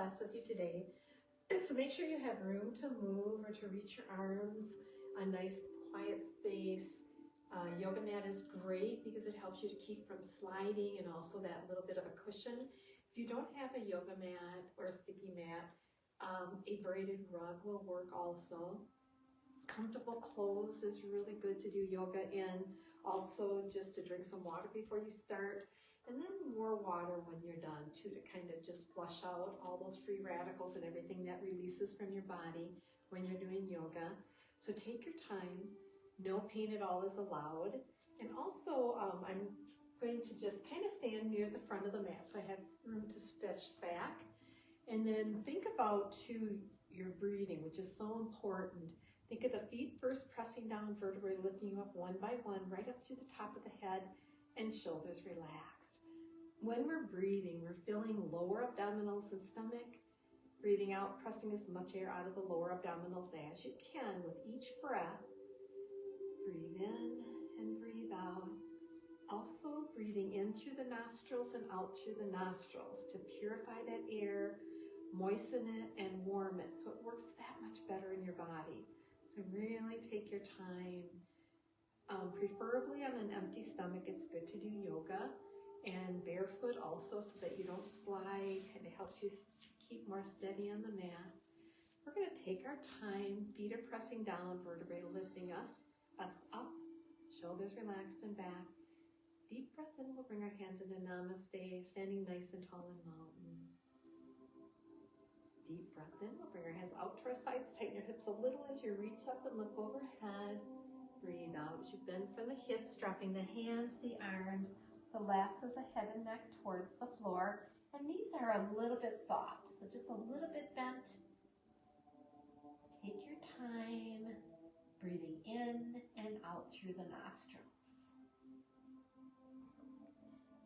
class with you today. So make sure you have room to move or to reach your arms, a nice quiet space. Yoga mat is great because it helps you to keep from sliding and also that little bit of a cushion. If you don't have a yoga mat or a sticky mat, a braided rug will work also. Comfortable clothes is really good to do yoga in. Also just to drink some water before you start. And then more water when you're done too, to kind of just flush out all those free radicals and everything that releases from your body when you're doing yoga. So take your time. No pain at all is allowed. And also I'm going to just kind of stand near the front of the mat so I have room to stretch back. And then think about too your breathing, which is so important. Think of the feet first pressing down, vertebrae lifting you up one by one, right up to the top of the head and shoulders relaxed. When we're breathing, we're filling lower abdominals and stomach. Breathing out, pressing as much air out of the lower abdominals as you can with each breath. Breathe in and breathe out. Also breathing in through the nostrils and out through the nostrils to purify that air, moisten it, and warm it so it works that much better in your body. So really take your time. Preferably on an empty stomach, it's good to do yoga, and barefoot also so that you don't slide, and it helps you keep more steady on the mat. We're going to take our time, feet are pressing down, vertebrae lifting us up, shoulders relaxed and back. Deep breath in, we'll bring our hands into namaste, standing nice and tall in mountain. Deep breath in, we'll bring our hands out to our sides, tighten your hips a little as you reach up and look overhead. Breathe out as you bend from the hips, dropping the hands, the arms, the lats of the head and neck towards the floor. And knees are a little bit soft, so just a little bit bent. Take your time, breathing in and out through the nostrils.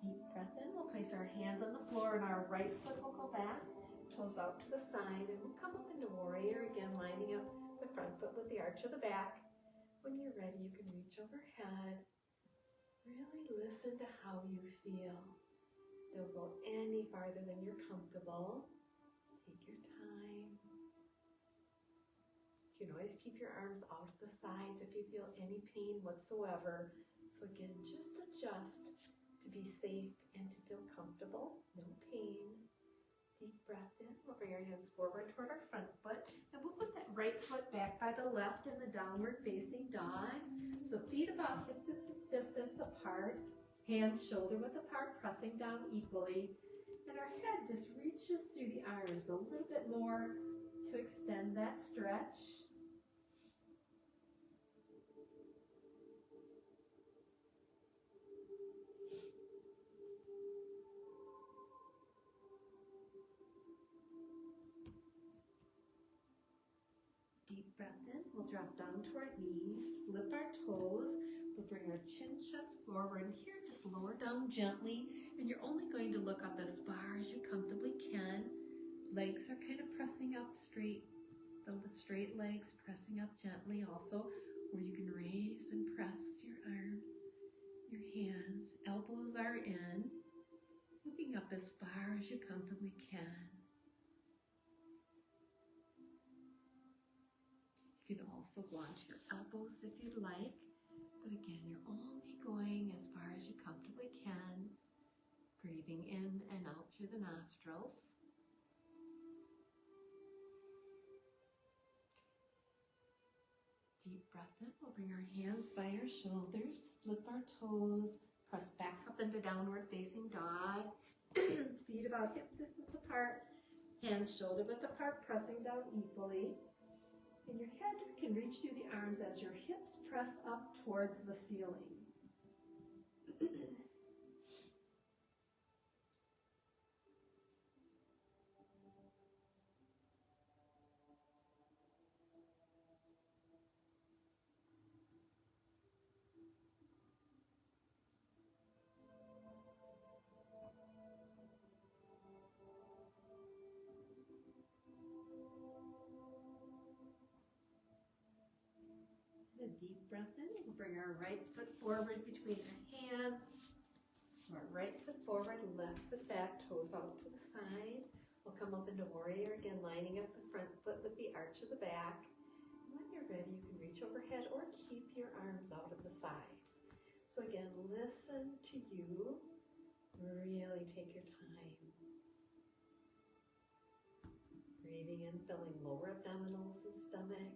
Deep breath in, we'll place our hands on the floor and our right foot will go back, toes out to the side, and we'll come up into warrior again, lining up the front foot with the arch of the back. When you're ready, you can reach overhead. Really listen to how you feel. Don't go any farther than you're comfortable. Take your time. You can always keep your arms out of the sides if you feel any pain whatsoever. So again, just adjust to be safe and to feel comfortable. No pain. Deep breath in. We'll bring our hands forward toward our front foot, and we'll put that right foot back by the left in the downward facing dog. So feet about hip distance apart, hands shoulder width apart, pressing down equally, and our head just reaches through the arms a little bit more to extend that stretch. Deep breath in, we'll drop down to our knees, flip our toes, we'll bring our chin chest forward, and here just lower down gently, and you're only going to look up as far as you comfortably can. Legs are kind of pressing up straight, the straight legs pressing up gently also, or you can raise and press your arms, your hands, elbows are in, looking up as far as you comfortably can. You can also launch your elbows if you'd like, but again, you're only going as far as you comfortably can, breathing in and out through the nostrils. Deep breath in, we'll bring our hands by our shoulders, flip our toes, press back up into downward facing dog, feet about hip distance apart, hands shoulder width apart, pressing down equally. And your head can reach through the arms as your hips press up towards the ceiling. A deep breath in. We'll bring our right foot forward between our hands. So our right foot forward, left foot back, toes out to the side. We'll come up into warrior again, lining up the front foot with the arch of the back. And when you're ready, you can reach overhead or keep your arms out of the sides. So again, listen to you. Really take your time. Breathing in, filling lower abdominals and stomach.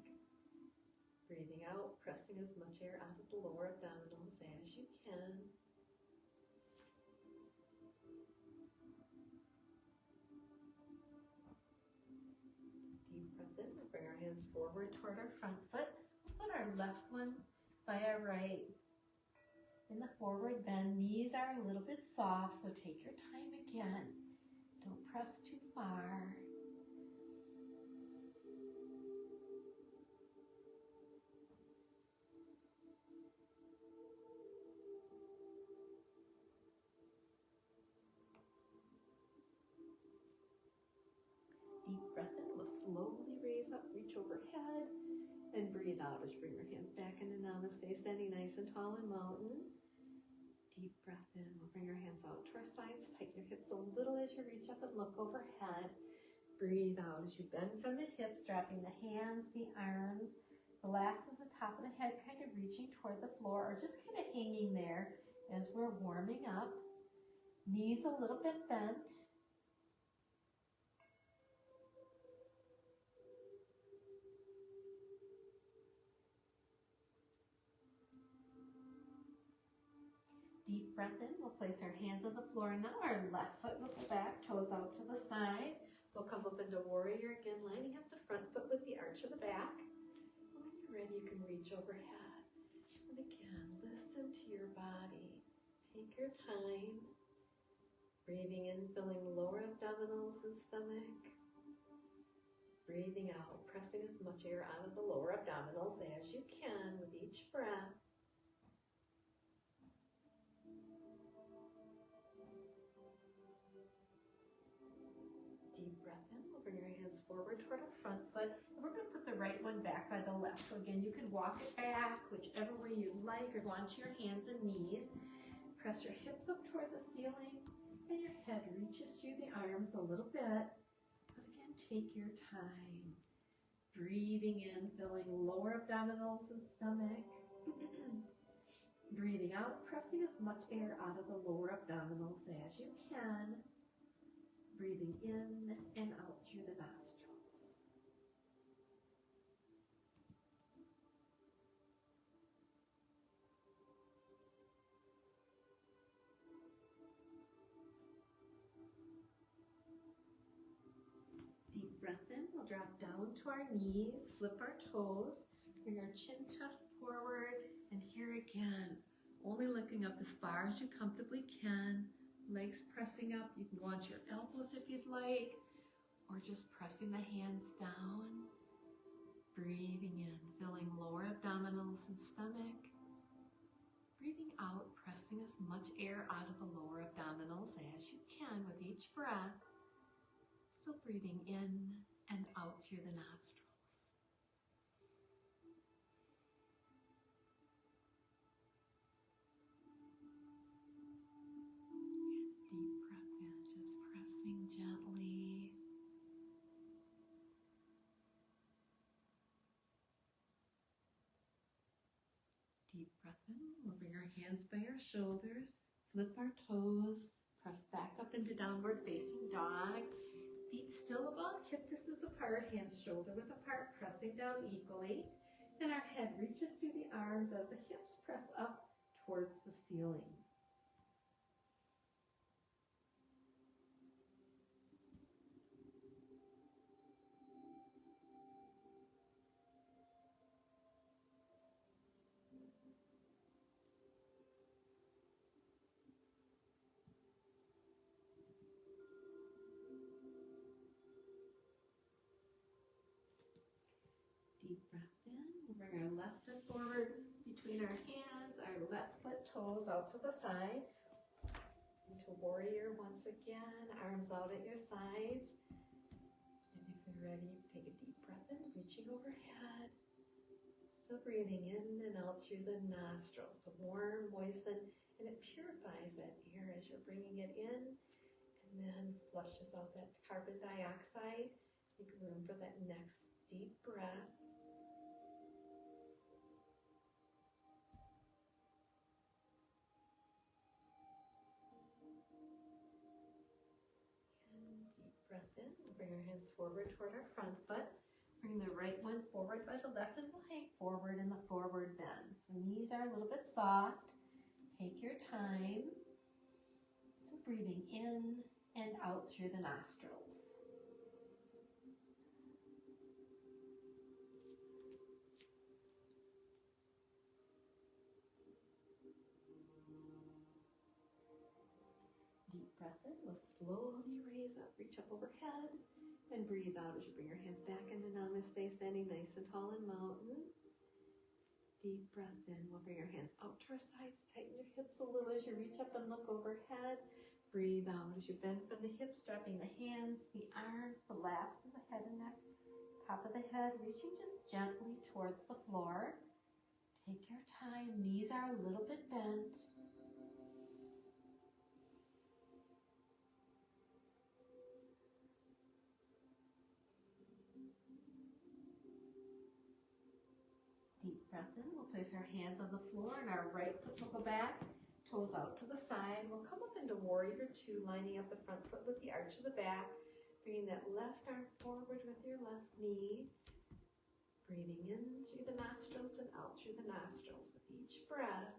Breathing out, pressing as much air out of the lower abdominals as you can. Deep breath in. We'll bring our hands forward toward our front foot. Put our left one by our right. In the forward bend, knees are a little bit soft, so take your time again. Don't press too far. Deep breath in. We'll slowly raise up, reach overhead, and breathe out as you bring your hands back into Namaste, standing nice and tall and mountain. Deep breath in. We'll bring our hands out to our sides. Tighten your hips a little as you reach up and look overhead. Breathe out as you bend from the hips, dropping the hands, the arms. The last is the top of the head kind of reaching toward the floor or just kind of hanging there as we're warming up. Knees a little bit bent. Deep breath in. We'll place our hands on the floor. Now our left foot will go back, toes out to the side. We'll come up into warrior again, lining up the front foot with the arch of the back. And when you're ready, you can reach overhead. And again, listen to your body. Take your time. Breathing in, filling lower abdominals and stomach. Breathing out, pressing as much air out of the lower abdominals as you can with each breath. Deep breath in. We'll bring our hands forward toward our front foot. And we're going to put the right one back by the left. So again, you can walk it back whichever way you like or go onto your hands and knees. Press your hips up toward the ceiling and your head reaches through the arms a little bit. But again, take your time. Breathing in, filling lower abdominals and stomach. Breathing out, pressing as much air out of the lower abdominals as you can. Breathing in and out through the nostrils. Deep breath in. We'll drop down to our knees, flip our toes, bring our chin, chest forward, and here again, only looking up as far as you comfortably can. Legs pressing up. You can go onto your elbows if you'd like, or just pressing the hands down. Breathing in, filling lower abdominals and stomach. Breathing out, pressing as much air out of the lower abdominals as you can with each breath. Still breathing in and out through the nostrils. Gently. Deep breath in. We'll bring our hands by our shoulders, flip our toes, press back up into downward facing dog. Feet still about hip distance apart, hands shoulder width apart, pressing down equally. And our head reaches through the arms as the hips press up towards the ceiling. Deep breath in. We'll bring our left foot forward between our hands, our left foot toes out to the side. Into warrior once again, arms out at your sides. And if you're ready, take a deep breath in, reaching overhead. Still breathing in and out through the nostrils to warm, moisten, and it purifies that air as you're bringing it in and And then flushes out that carbon dioxide. Make room for that next deep breath. And deep breath in. We'll bring our hands forward toward our front foot. Bring the right one forward by the left, and we'll hang forward in the forward bend. So knees are a little bit soft. Take your time. So breathing in and out through the nostrils. Deep breath in. We'll slowly raise up, reach up overhead, and breathe out as you bring your hands back into namaste, standing nice and tall and mountain. Deep breath in. We'll bring our hands out to our sides, tighten your hips a little as you reach up and look overhead. Breathe out as you bend from the hips, dropping the hands, the arms, the last of the head and neck, top of the head, reaching just gently towards the floor. Take your time. Knees are a little bit bent. Deep breath in. We'll place our hands on the floor and our right foot will go back, toes out to the side. We'll come up into warrior two, lining up the front foot with the arch of the back. Bringing that left arm forward with your left knee. Breathing in through the nostrils and out through the nostrils with each breath.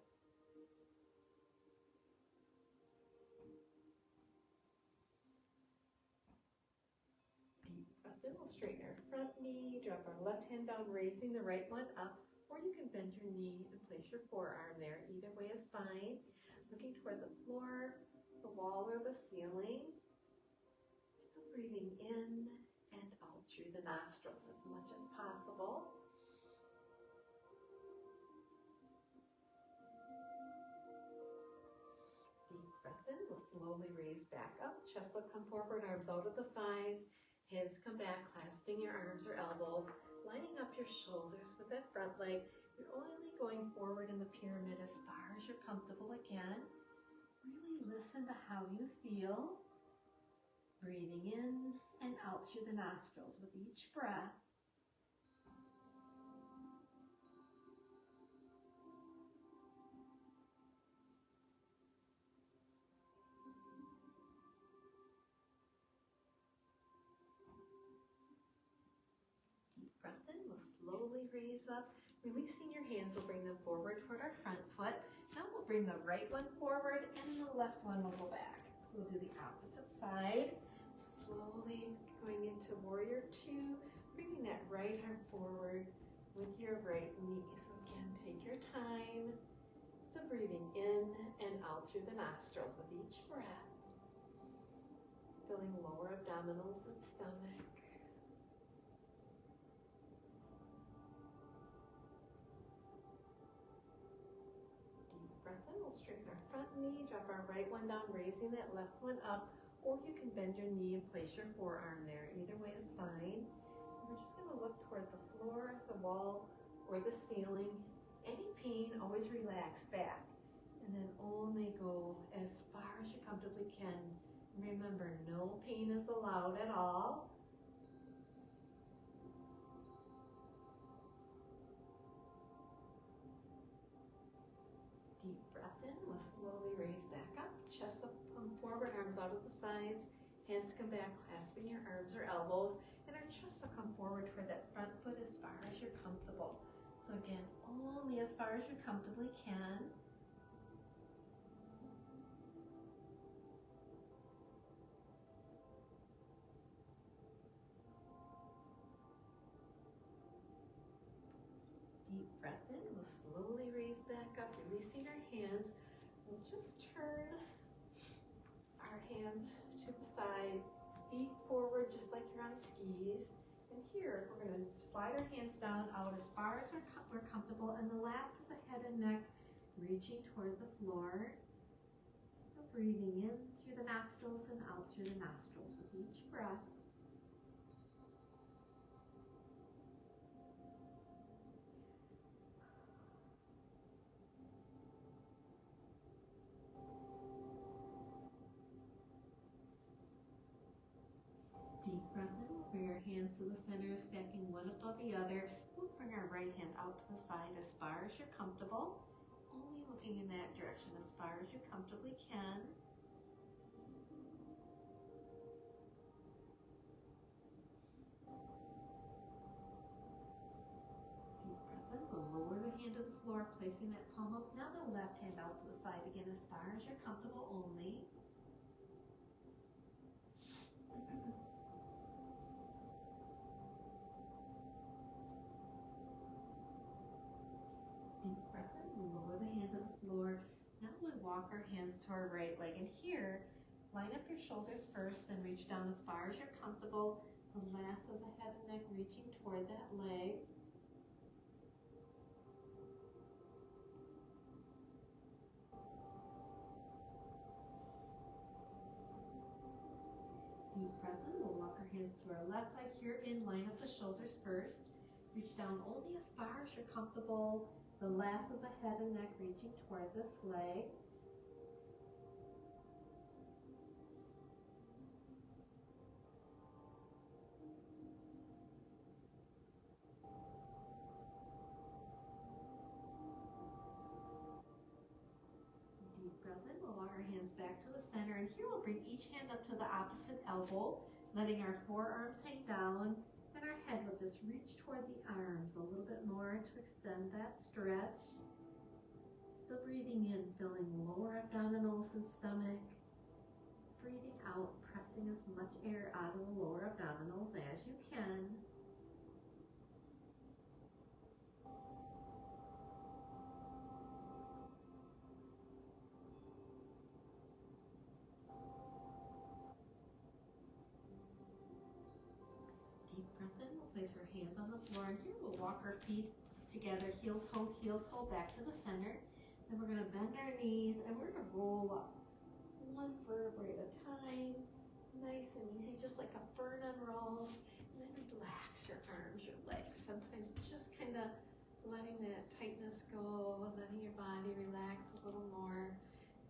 Deep breath in. We'll straighten our front knee, drop our left hand down, raising the right one up. Or you can bend your knee and place your forearm there. Either way is fine. Looking toward the floor, the wall, or the ceiling. Still breathing in and out through the nostrils as much as possible. Deep breath in. We'll slowly raise back up. Chest will come forward, arms out at the sides. Hands come back, clasping your arms or elbows. Lining up your shoulders with that front leg. You're only going forward in the pyramid as far as you're comfortable again. Really listen to how you feel. Breathing in and out through the nostrils with each breath. Deep breath in. We'll slowly raise up. Releasing your hands, we'll bring them forward toward our front foot. Now we'll bring the right one forward and the left one will go back. So we'll do the opposite side. Slowly going into warrior two, bringing that right arm forward with your right knee. So again, take your time. So breathing in and out through the nostrils with each breath. Filling lower abdominals and stomach. Breath in. We'll straighten our front knee, drop our right one down, raising that left one up, or you can bend your knee and place your forearm there. Either way is fine. We're just going to look toward the floor, the wall, or the ceiling. Any pain, always relax back, and then only go as far as you comfortably can. Remember, no pain is allowed at all. Deep breath in. We'll slowly raise back up. Chest will come forward, arms out at the sides. Hands come back, clasping your arms or elbows. And our chest will come forward toward that front foot as far as you're comfortable. So again, only as far as you comfortably can. Deep breath in. We'll slowly raise back up, releasing our hands. We'll just turn our hands to the side, feet forward just like you're on skis. And here, we're going to slide our hands down out as far as we're comfortable. And the last is the head and neck, reaching toward the floor. So breathing in through the nostrils and out through the nostrils with each breath. hands to the center, stacking one above the other. We'll bring our right hand out to the side as far as you're comfortable. Only looking in that direction as far as you comfortably can. Deep breath in. We'll lower the hand to the floor, placing that palm up. Now the left hand out to the side again as far as you're comfortable only. Deep breath in, we'll lower the hand to the floor. Now we walk our hands to our right leg, and here, line up your shoulders first, then reach down as far as you're comfortable. The last is the head and neck reaching toward that leg. Deep breath in, we'll walk our hands to our left leg. Here again, line up the shoulders first. Reach down only as far as you're comfortable. The last is the head and neck reaching toward this leg. Deep breath in, we'll walk our hands back to the center, and here we'll bring each hand up to the opposite elbow, letting our forearms hang down, and our head will just reach toward the arms a little bit more to extend that stretch. Still breathing in, filling lower abdominals and stomach. Breathing out, pressing as much air out of the lower abdominals as you can. Deep breath in, we'll place our hands on the floor, and here we'll walk our feet together, heel toe, back to the center. Then we're going to bend our knees, and we're going to roll up one vertebrae at a time, nice and easy, just like a fern unrolls. And then relax your arms, your legs. Sometimes just kind of letting that tightness go, letting your body relax a little more.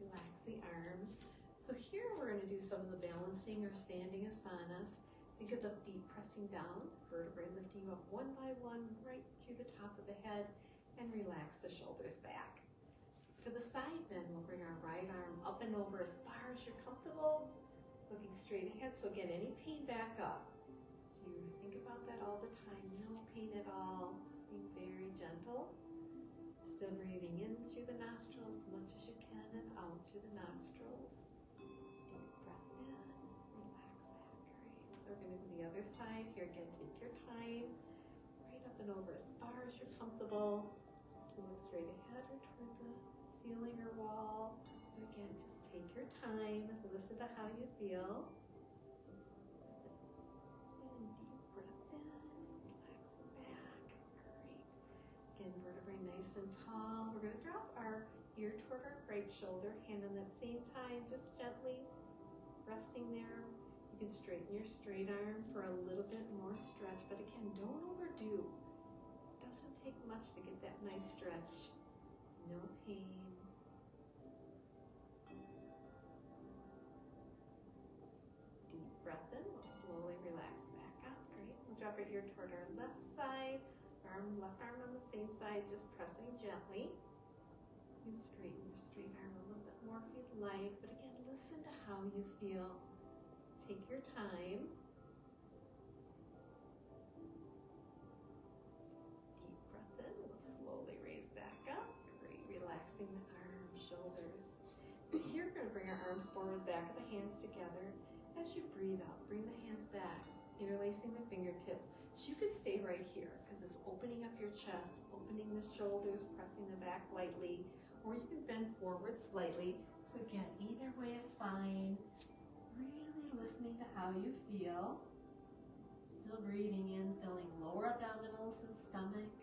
Relax the arms. So here we're going to do some of the balancing or standing asanas. Think of the feet pressing down, vertebrae lifting you up one by one, right through the top of the head, and relax the shoulders back. For the side bend, we'll bring our right arm up and over as far as you're comfortable, looking straight ahead. So again, any pain back up. So you think about that all the time, no pain at all, just being very gentle. Still breathing in through the nostrils as much as you can and out through the nostrils. Deep breath in, relax back, great. So we're going to do the other side. Here again, take your time, right up and over as far as you're comfortable. You look straight ahead or toward the ceiling or wall. And again, just take your time, listen to how you feel. And deep breath in, relaxing back, great. Again, vertebrae nice and tall. We're going to drop our ear toward our right shoulder, hand on that same time, just gently resting there. You can straighten your straight arm for a little bit more stretch, but again, don't overdo. It doesn't take much to get that nice stretch. No pain. Deep breath in. We'll slowly relax back up. Great. We'll drop our ear toward our left side. Left arm on the same side, just pressing gently. You can straighten your straight arm a little bit more if you'd like, but again, listen to how you feel. Take your time. Deep breath in. We'll slowly raise back up. Great. Relaxing the arms, shoulders. Here we're going to bring our arms forward, back of the hands together. As you breathe out, bring the hands back, interlacing the fingertips. So you could stay right here because it's opening up your chest, opening the shoulders, pressing the back lightly, or you can bend forward slightly. So again, either way is fine. Really listening to how you feel. Still breathing in, filling lower abdominals and stomach.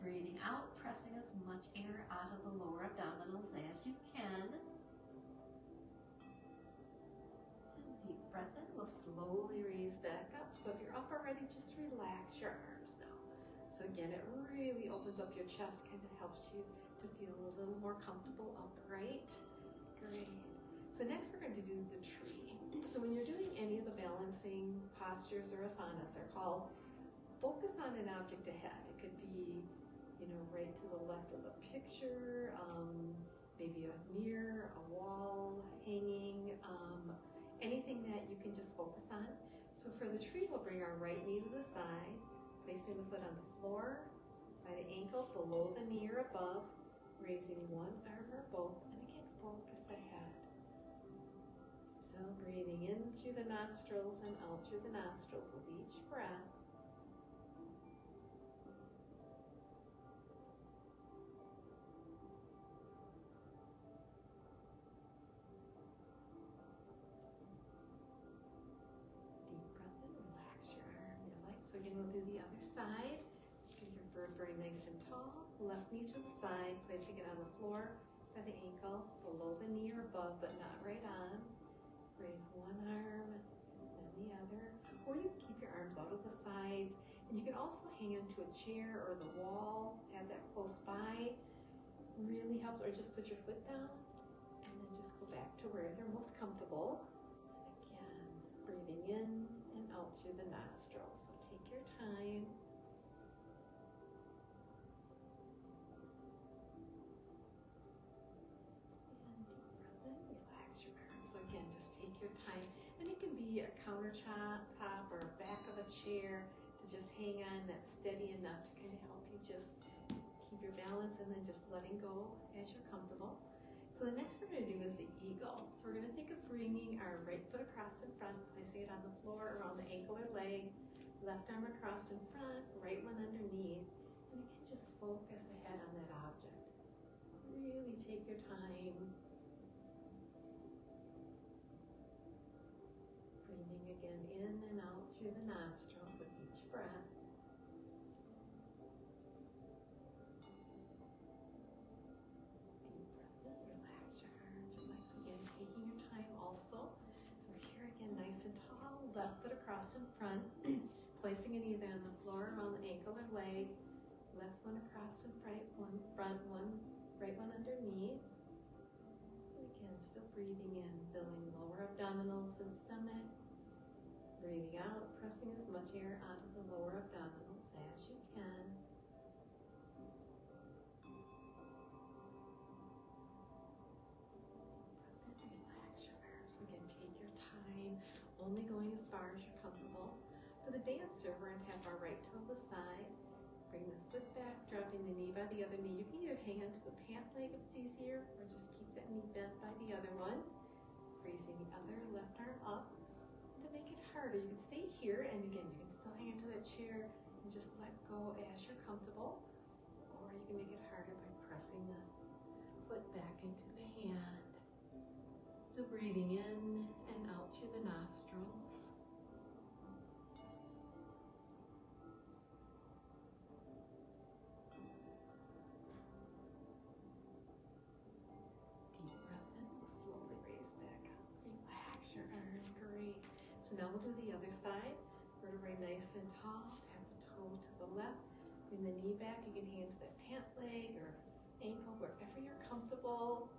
Breathing out, pressing as much air out of the lower abdominals as you can. And deep breath in. We'll slowly raise back up. So if you're up already, just relax your arms now. So again, it really opens up your chest, kind of helps you to feel a little more comfortable upright. Great. So next we're going to do the tree. So when you're doing any of the balancing postures or asanas, they're called, focus on an object ahead. It could be, right to the left of the picture, maybe a mirror, a wall, hanging, anything that you can just focus on. So for the tree, we'll bring our right knee to the side, placing the foot on the floor, by the ankle, below the knee or above, raising one arm or both, and again, focus ahead. Still breathing in through the nostrils and out through the nostrils with each breath. Deep breath in, relax your arm, your leg. So again, we'll do the other side. Get your vertebrae nice and tall. Left knee to the side, placing it on the floor by the ankle, below the knee or above, but not right on. Raise one arm, then the other. Or you can keep your arms out of the sides. And you can also hang onto a chair or the wall, have that close by. Really helps. Or just put your foot down and then just go back to where you're most comfortable. And again, breathing in and out through the nostrils. So take your time. Time. And it can be a countertop top or back of a chair to just hang on that's steady enough to kind of help you just keep your balance and then just letting go as you're comfortable. So the next we're going to do is the eagle. So we're going to think of bringing our right foot across in front, placing it on the floor around the ankle or leg, left arm across in front, right one underneath, and again just focus ahead on that object. Really take your time. Breathing again in and out through the nostrils with each breath. Deep breath in, relax your arms, relax again, taking your time also. So here again, nice and tall, left foot across in front, placing it either on the floor, around the ankle or leg, left one across in front, one right one underneath. And again, still breathing in, filling lower abdominals and stomach. Breathing out, pressing as much air out of the lower abdominals as you can. Relax your arms. Again, take your time, only going as far as you're comfortable. For the dancer, we're going to have our right toe to the side. Bring the foot back, dropping the knee by the other knee. You can either hang onto the pant leg if it's easier, or just keep that knee bent by the other one. Raising the other left arm up. To make it harder, you can stay here, and again, you can still hang into that chair and just let go as you're comfortable, or you can make it harder by pressing the foot back into the hand. Still breathing in and out through the nostrils. Deep breath in, slowly raise back up. Relax your arm, great. So now we'll do the other side. Vertebrae nice and tall. Tap the toe to the left. Bring the knee back. You can hang to that pant leg or ankle, wherever you're comfortable.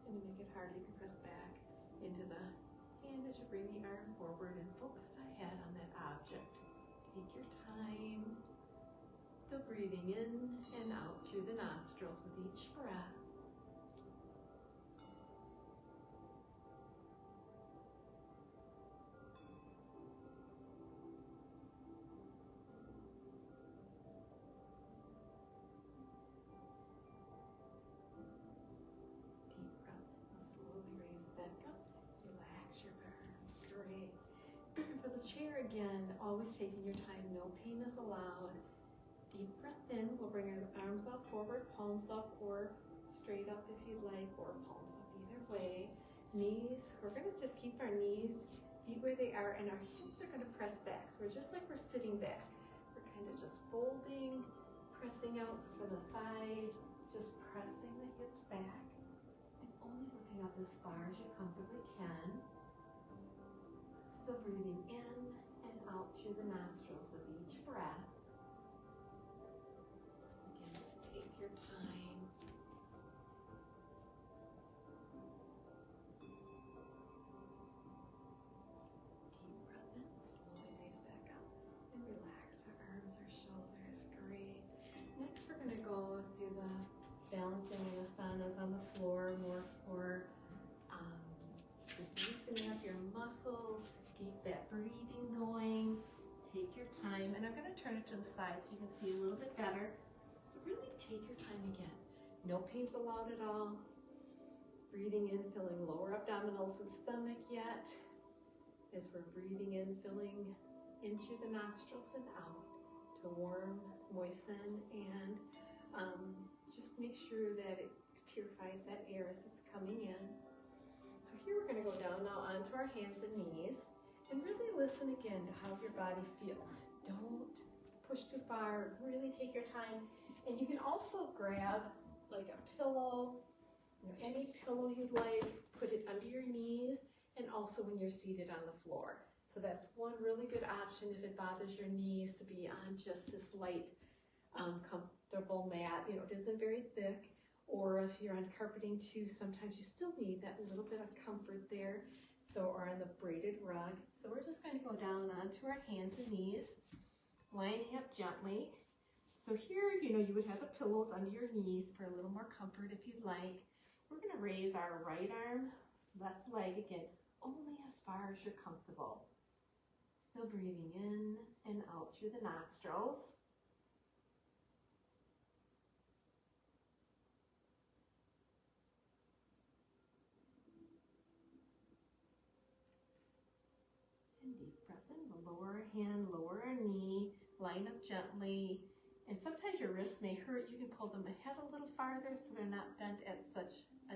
And to make it harder, you can press back into the hand as you bring the arm forward and focus ahead on that object. Take your time. Still breathing in and out through the nostrils with each breath. For the chair again, always taking your time, no pain is allowed. Deep breath in, we'll bring our arms out forward, palms up or straight up if you'd like, or palms up either way. Knees, we're going to just keep our knees, feet where they are, and our hips are going to press back. So we're just like we're sitting back. We're kind of just folding, pressing out from the side, just pressing the hips back, and only looking up as far as you comfortably can. Still breathing in and out through the nostrils with each breath. Again, just take your time. side so you can see a little bit better. So really take your time again. No pains allowed at all. Breathing in, filling lower abdominals and stomach yet. As we're breathing in, filling in through the nostrils and out to warm, moisten, and just make sure that it purifies that air as it's coming in. So here we're going to go down now onto our hands and knees and really listen again to how your body feels. Don't push too far, really take your time. And you can also grab like a pillow, any pillow you'd like, put it under your knees, and also when you're seated on the floor. So that's one really good option if it bothers your knees to be on just this light, comfortable mat. It isn't very thick. Or if you're on carpeting too, sometimes you still need that little bit of comfort there. So, or on the braided rug. So we're just going to go down onto our hands and knees, lining up gently. So here, you would have the pillows under your knees for a little more comfort if you'd like. We're going to raise our right arm, left leg again, only as far as you're comfortable. Still breathing in and out through the nostrils. And deep breath in, the lower hand, lower our knee, line up gently. And sometimes your wrists may hurt. You can pull them ahead a little farther so they're not bent at such a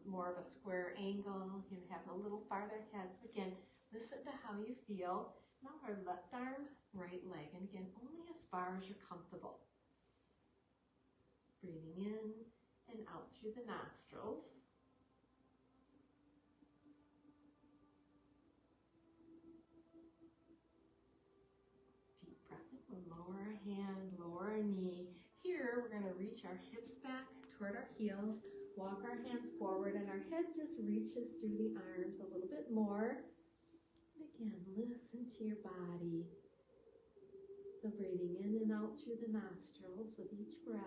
more of a square angle. You have a little farther ahead. So again, listen to how you feel. Now our left arm, right leg. And again, only as far as you're comfortable. Breathing in and out through the nostrils. Deep breath in, we'll lower our hand, lower our knee. Here, we're going to reach our hips back toward our heels. Walk our hands forward and our head just reaches through the arms a little bit more. And again, listen to your body. Still breathing in and out through the nostrils with each breath.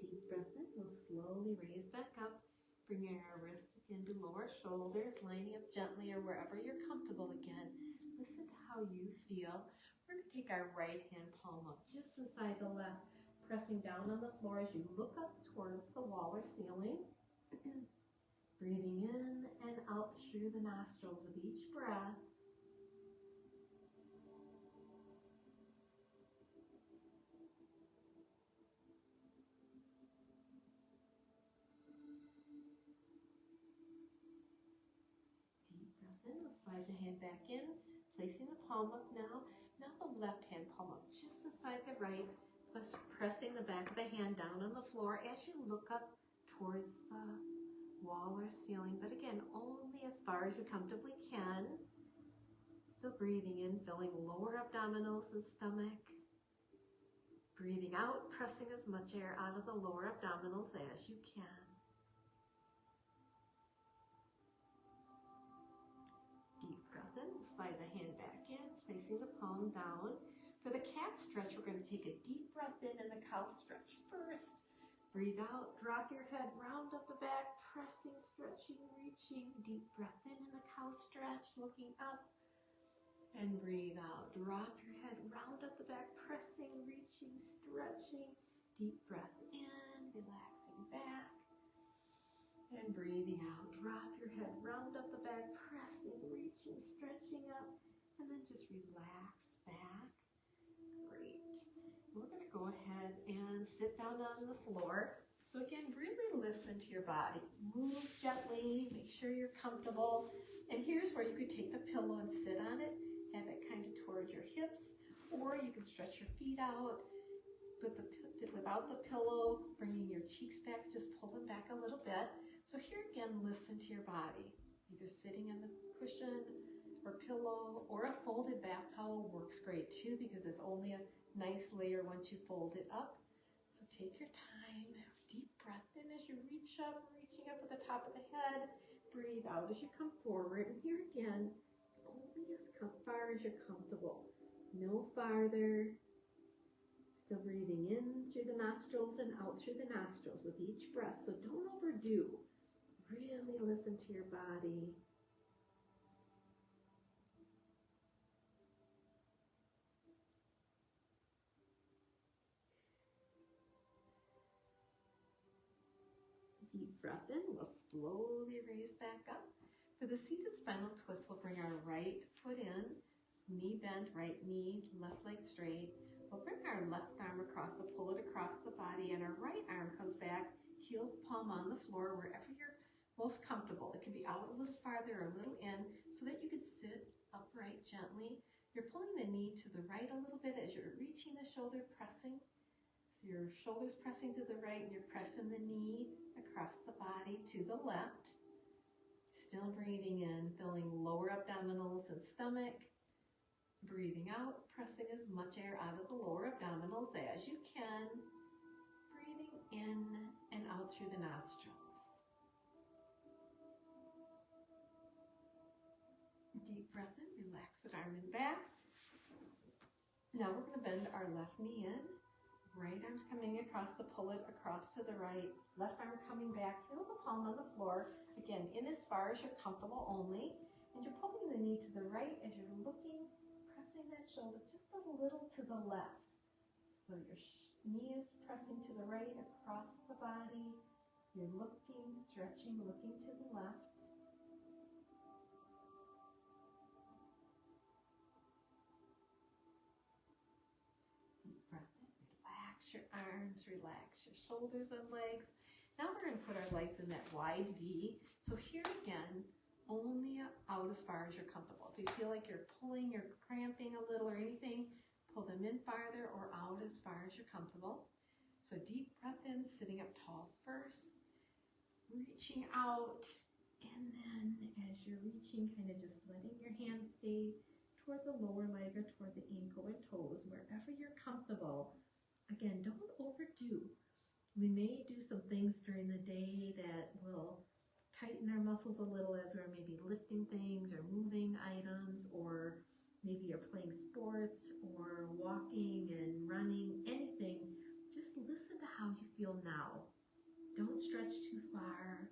Deep breath in, we'll slowly raise back up, bringing our wrists again to lower shoulders, lining up gently or wherever you're comfortable again. Listen to how you feel. We're going to take our right hand palm up just inside the left, pressing down on the floor as you look up towards the wall or ceiling. Breathing in and out through the nostrils with each breath. Slide the hand back in, placing the palm up now. Now the left hand palm up just inside the right, plus pressing the back of the hand down on the floor as you look up towards the wall or ceiling. But again, only as far as you comfortably can. Still breathing in, filling lower abdominals and stomach. Breathing out, pressing as much air out of the lower abdominals as you can. Slide the hand back in, placing the palm down. For the cat stretch, we're going to take a deep breath in the cow stretch first. Breathe out, drop your head, round up the back, pressing, stretching, reaching. Deep breath in the cow stretch, looking up. And breathe out, drop your head, round up the back, pressing, reaching, stretching. Deep breath in, relaxing back. And breathing out, drop your head, round up the back, pressing, reaching, stretching up, and then just relax back. Great. We're going to go ahead and sit down on the floor. So again, really listen to your body. Move gently, make sure you're comfortable. And here's where you could take the pillow and sit on it, have it kind of towards your hips, or you can stretch your feet out. Without the pillow, bringing your cheeks back, just pull them back a little bit. So here again, listen to your body. Either sitting on the cushion or pillow or a folded bath towel works great too because it's only a nice layer once you fold it up. So take your time, deep breath in as you reach up, reaching up at the top of the head, breathe out as you come forward. And here again, only as far as you're comfortable. No farther. Still breathing in through the nostrils and out through the nostrils with each breath. So don't overdo. Really listen to your body. Deep breath in. We'll slowly raise back up. For the seated spinal twist, we'll bring our right foot in, knee bent, right knee, left leg straight. We'll bring our left arm across, so pull it across the body, and our right arm comes back, heel palm on the floor, wherever you're most comfortable. It can be out a little farther or a little in, so that you can sit upright gently. You're pulling the knee to the right a little bit as you're reaching the shoulder, pressing. So your shoulder's pressing to the right, and you're pressing the knee across the body to the left. Still breathing in, filling lower abdominals and stomach. Breathing out, pressing as much air out of the lower abdominals as you can. Breathing in and out through the nostrils. Deep breath in, relax that arm and back. Now we're going to bend our left knee in. Right arm's coming across to pull it across to the right. Left arm coming back, heel the palm on the floor. Again, in as far as you're comfortable only. And you're pulling the knee to the right as you're looking, pressing that shoulder just a little to the left. So your knee is pressing to the right across the body. You're looking, stretching, looking to the left. Your arms, relax your shoulders and legs. Now we're going to put our legs in that wide V. So here again, only out as far as you're comfortable. If you feel like you're pulling, you're cramping a little or anything, pull them in farther or out as far as you're comfortable. So deep breath in, sitting up tall first, reaching out, and then as you're reaching, kind of just letting your hands stay toward the lower leg or toward the ankle or toes, wherever you're comfortable. Again, don't overdo. We may do some things during the day that will tighten our muscles a little as we're maybe lifting things or moving items, or maybe you're playing sports or walking and running, anything. Just listen to how you feel now. Don't stretch too far.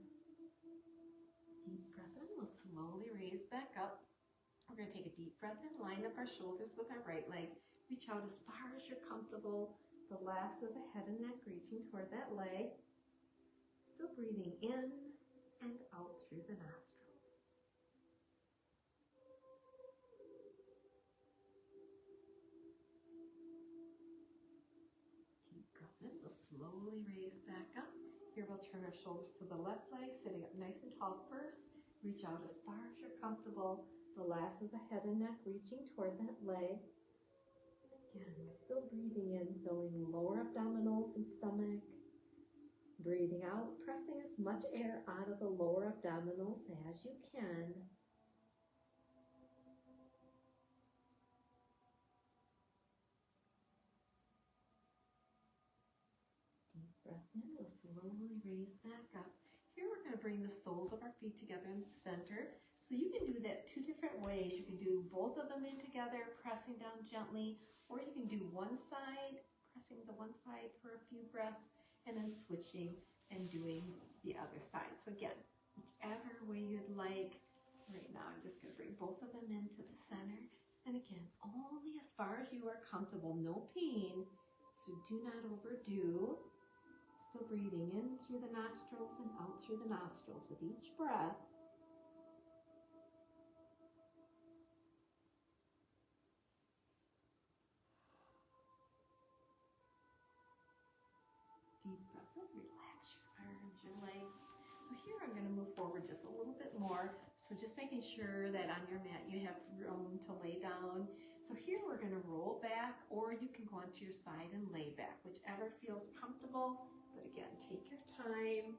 Deep breath in. We'll slowly raise back up. We're going to take a deep breath in, line up our shoulders with our right leg. Reach out as far as you're comfortable. The last is the head and neck reaching toward that leg. Still breathing in and out through the nostrils. Deep breath in. We'll slowly raise back up. Here we'll turn our shoulders to the left leg, sitting up nice and tall first. Reach out as far as you're comfortable. The last is the head and neck reaching toward that leg. Again, we're still breathing in, filling lower abdominals and stomach. Breathing out, pressing as much air out of the lower abdominals as you can. Deep breath in, we'll slowly raise back up. Here we're going to bring the soles of our feet together in the center. So you can do that two different ways. You can do both of them in together, pressing down gently, or you can do one side, pressing the one side for a few breaths, and then switching and doing the other side. So again, whichever way you'd like. Right now, I'm just going to bring both of them into the center. And again, only as far as you are comfortable, no pain. So do not overdo. Still breathing in through the nostrils and out through the nostrils with each breath. Deep breath in, relax your arms, your legs. So here I'm going to move forward just a little bit more. So just making sure that on your mat you have room to lay down. So here we're going to roll back, or you can go onto your side and lay back, whichever feels comfortable. But again, take your time.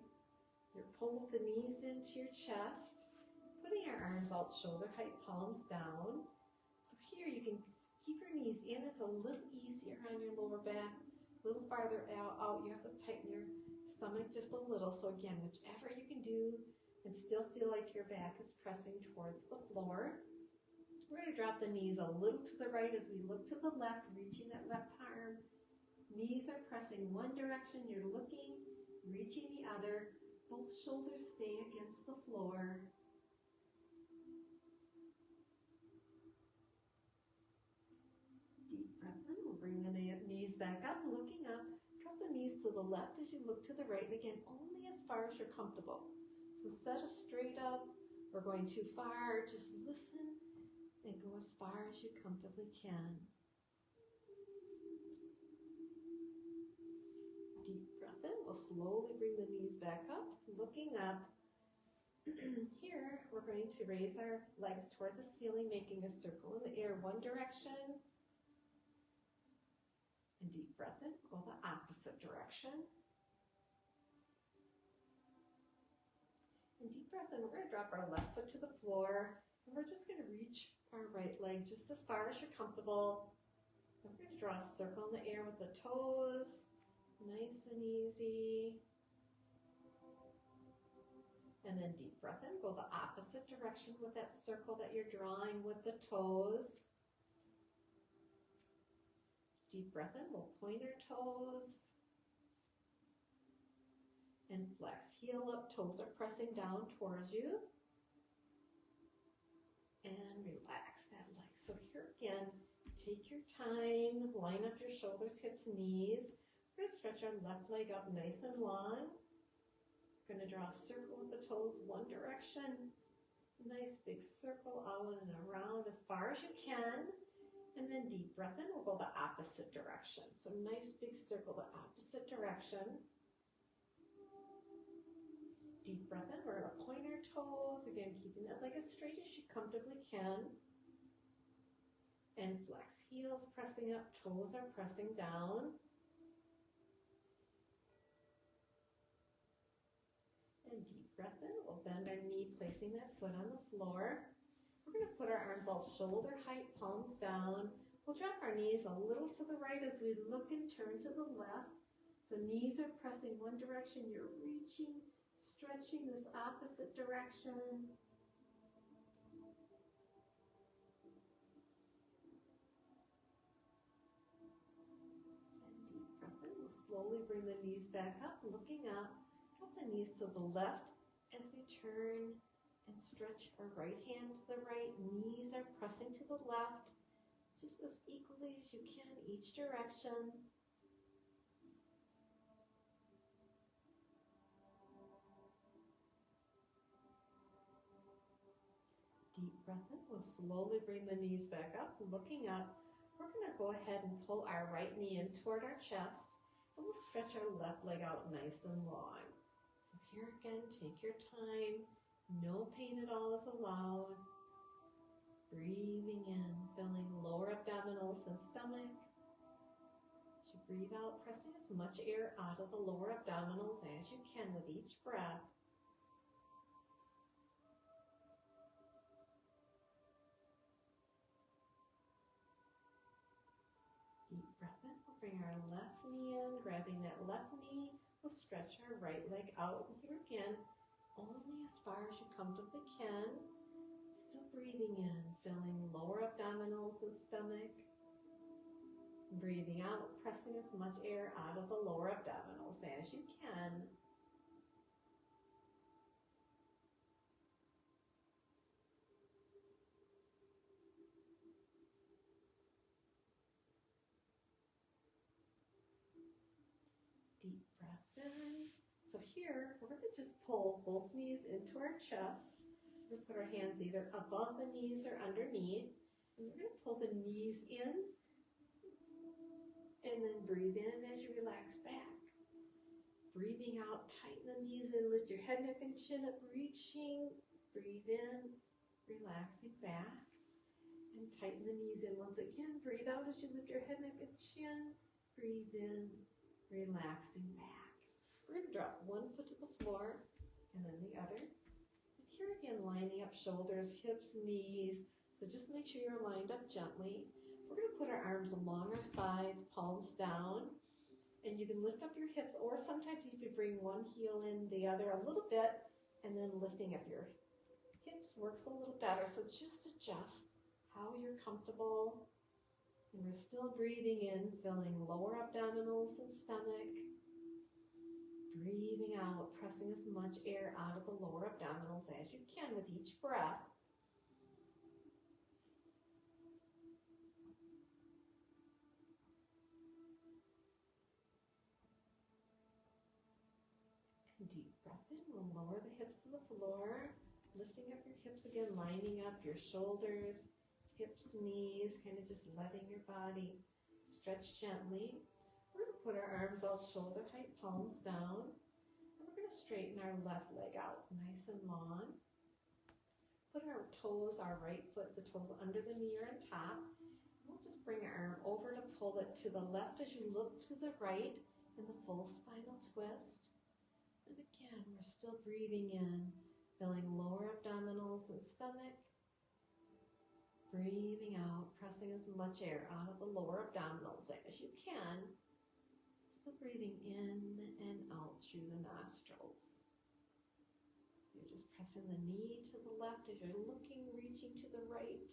You're pulling the knees into your chest, putting your arms out shoulder height, palms down. So here you can keep your knees in. It's a little easier on your lower back. A little farther out, you have to tighten your stomach just a little. So again, whichever you can do and still feel like your back is pressing towards the floor. We're going to drop the knees a little to the right as we look to the left, reaching that left arm. Knees are pressing one direction, you're looking, reaching the other. Both shoulders stay against the floor. Deep breath in. We'll bring the knees back up, looking up. Drop the knees to the left as you look to the right. And again, only as far as you're comfortable. So instead of straight up or going too far, just listen and go as far as you comfortably can. Deep breath in. We'll slowly bring the knees back up, looking up. Here, we're going to raise our legs toward the ceiling, making a circle in the air one direction. And deep breath in. Go the opposite direction. And deep breath in. We're going to drop our left foot to the floor. And we're just going to reach our right leg just as far as you're comfortable. And we're going to draw a circle in the air with the toes. Nice and easy. And then deep breath in. Go the opposite direction with that circle that you're drawing with the toes. Deep breath in. We'll point our toes. And flex. Heel up. Toes are pressing down towards you. And relax that leg. So here again, take your time. Line up your shoulders, hips, knees. We're going to stretch our left leg up nice and long. We're going to draw a circle with the toes one direction. Nice big circle out and around as far as you can. And then deep breath in. We'll go the opposite direction. So nice big circle the opposite direction. Deep breath in. We're going to point our toes. Again, keeping that leg as straight as you comfortably can. And flex. Heels pressing up. Toes are pressing down. And deep breath in. We'll bend our knee, placing that foot on the floor. We're going to put our arms all shoulder height, palms down. We'll drop our knees a little to the right as we look and turn to the left. So knees are pressing one direction. You're reaching, stretching this opposite direction. And deep breath in. We'll slowly bring the knees back up, looking up. Drop the knees to the left as we turn and stretch our right hand to the right. Knees are pressing to the left, just as equally as you can, each direction. Deep breath in. We'll slowly bring the knees back up, looking up. We're going to go ahead and pull our right knee in toward our chest, and we'll stretch our left leg out nice and long. So here again, take your time. No pain at all is allowed. Breathing in, filling lower abdominals and stomach. As you breathe out, pressing as much air out of the lower abdominals as you can with each breath. Deep breath in. We'll bring our left knee in, grabbing that left knee. We'll stretch our right leg out. And here again, only as far as you comfortably can. Still breathing in, filling lower abdominals and stomach. Breathing out, pressing as much air out of the lower abdominals as you can. Deep breath in. So here, we're going to just pull both knees into our chest. We're going to put our hands either above the knees or underneath. And we're going to pull the knees in. And then breathe in as you relax back. Breathing out, tighten the knees in, lift your head, neck, and chin up, reaching. Breathe in, relaxing back. And tighten the knees in once again. Breathe out as you lift your head, neck, and chin. Breathe in, relaxing back. We're going to drop one foot to the floor and then the other. And here again, lining up shoulders, hips, knees. So just make sure you're lined up gently. We're going to put our arms along our sides, palms down. And you can lift up your hips, or sometimes you could bring one heel in, the other a little bit, And then lifting up your hips works a little better. So just adjust how you're comfortable. And we're still breathing in, filling lower abdominals and stomach. Breathing out, pressing as much air out of the lower abdominals as you can with each breath. Deep breath in. We'll lower the hips to the floor. Lifting up your hips again, lining up your shoulders, hips, knees, kind of just letting your body stretch gently. We're going to put our arms out shoulder height, palms down. And we're going to straighten our left leg out nice and long. Put our toes, our right foot, the toes under the knee or on top. We'll just bring our arm over to pull it to the left as you look to the right in the full spinal twist. And again, we're still breathing in, filling lower abdominals and stomach. Breathing out, pressing as much air out of the lower abdominals as you can. Still breathing in and out through the nostrils. So you're just pressing the knee to the left as you're looking, reaching to the right,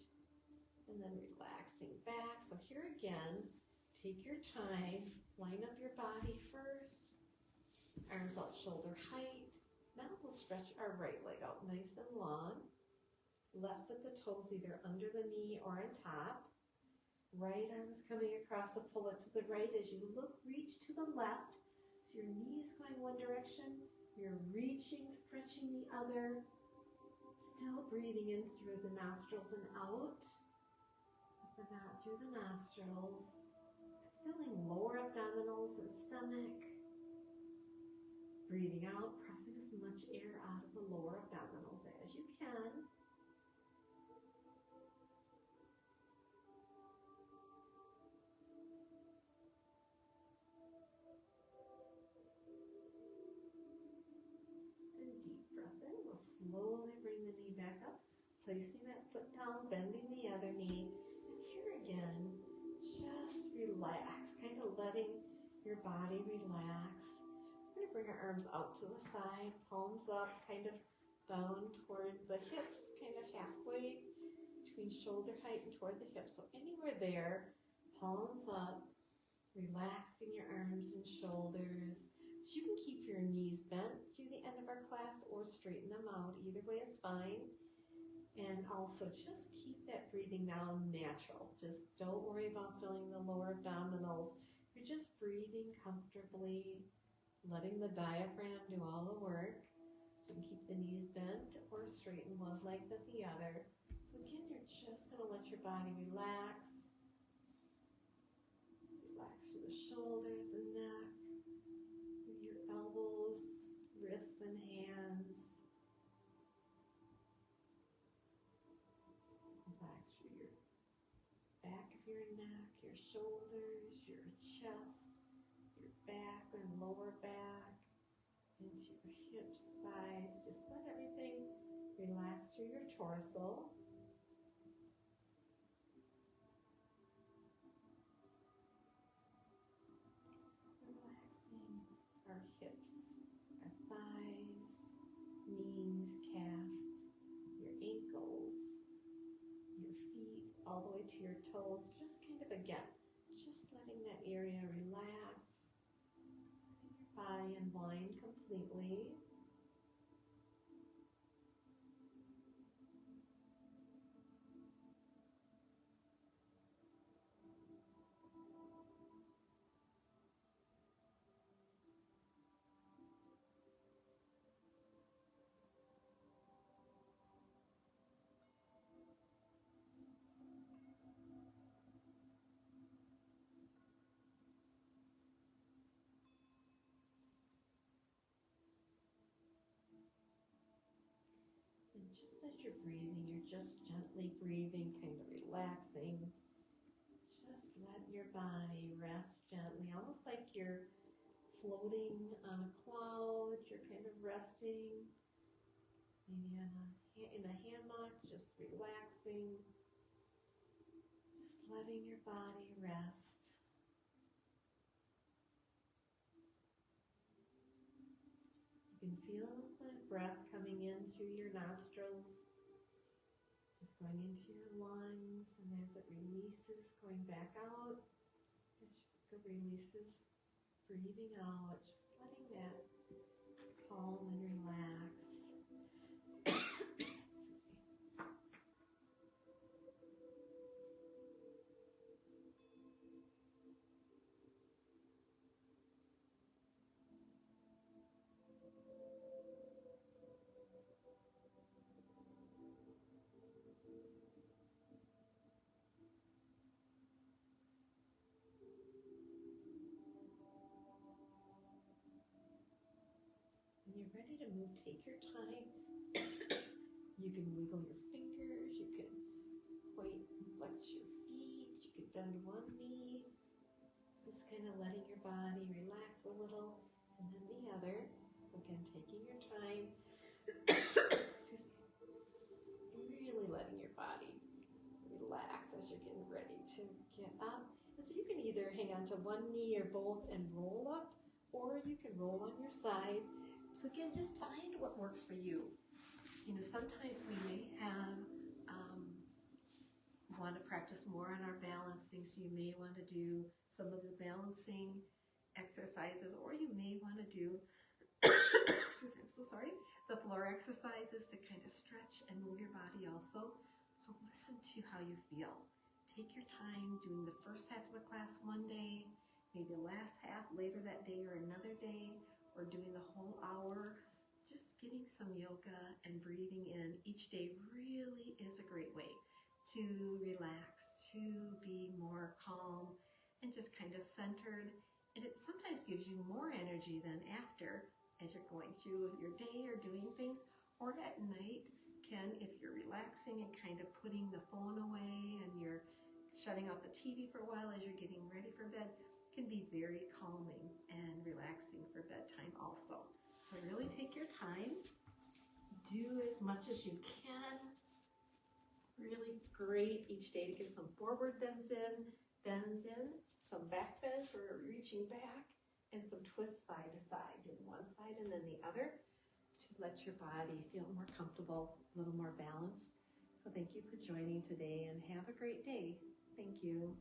and then relaxing back. So here again, take your time, line up your body first. Arms out shoulder height. Now we'll stretch our right leg out nice and long. Left with the toes either under the knee or on top. Right arm is coming across, so pull it to the right as you look, reach to the left. So your knee is going one direction, you're reaching, stretching the other. Still breathing in through the nostrils and out. Through the nostrils. Filling lower abdominals and stomach. Breathing out, pressing as much air out of the lower abdominals as you can. And deep breath in. We'll slowly bring the knee back up, placing that foot down, bending the other knee. And here again, just relax, kind of letting your body relax. Bring our arms out to the side, palms up, kind of down toward the hips, kind of halfway between shoulder height and toward the hips. So anywhere there, palms up, relaxing your arms and shoulders. So you can keep your knees bent through the end of our class or straighten them out. Either way is fine. And also just keep that breathing now natural. Just don't worry about filling the lower abdominals. You're just breathing comfortably, letting the diaphragm do all the work. So you can keep the knees bent or straighten one leg than the other. So again, you're just going to let your body relax. Relax through the shoulders and neck, through your elbows, wrists and hands. Relax through your back of your neck, your shoulders, your chest, your back and lower back, into your hips, thighs. Just let everything relax through your torso. Relaxing our hips, our thighs, knees, calves, your ankles, your feet, all the way to your toes. Just kind of again, just letting that area relax. Body unwind completely. Just as you're breathing, you're just gently breathing, kind of relaxing. Just let your body rest gently, almost like you're floating on a cloud. You're kind of resting, maybe in a hammock, just relaxing. Just letting your body rest. You can feel the breath coming in through your nostrils, just going into your lungs, and as it releases, going back out, as it releases, breathing out, just letting that calm and relax. When you're ready to move, take your time. You can wiggle your fingers, you can point and flex your feet, you can bend one knee, just kind of letting your body relax a little, and then the other. So again, taking your time, excuse me, really letting your body relax as you're getting ready to get up. And so you can either hang on to one knee or both and roll up, or you can roll on your side. So again, just find what works for you. You know, sometimes we may want to practice more on our balancing, so you may want to do some of the balancing exercises, or you may want to do, excuse me, I'm so sorry, the floor exercises to kind of stretch and move your body also. So listen to how you feel. Take your time doing the first half of the class one day, maybe the last half later that day or another day, or doing the whole hour. Just getting some yoga and breathing in each day really is a great way to relax, to be more calm and just kind of centered. And it sometimes gives you more energy than after as you're going through your day or doing things, or at night can, if you're relaxing and kind of putting the phone away and you're shutting off the TV for a while as you're getting ready for bed, can be very calming and relaxing for bedtime also. So really take your time, do as much as you can. Really great each day to get some forward bends in, some back bends for reaching back, and some twists side to side, doing one side and then the other, to let your body feel more comfortable, a little more balanced. So thank you for joining today, and have a great day. Thank you.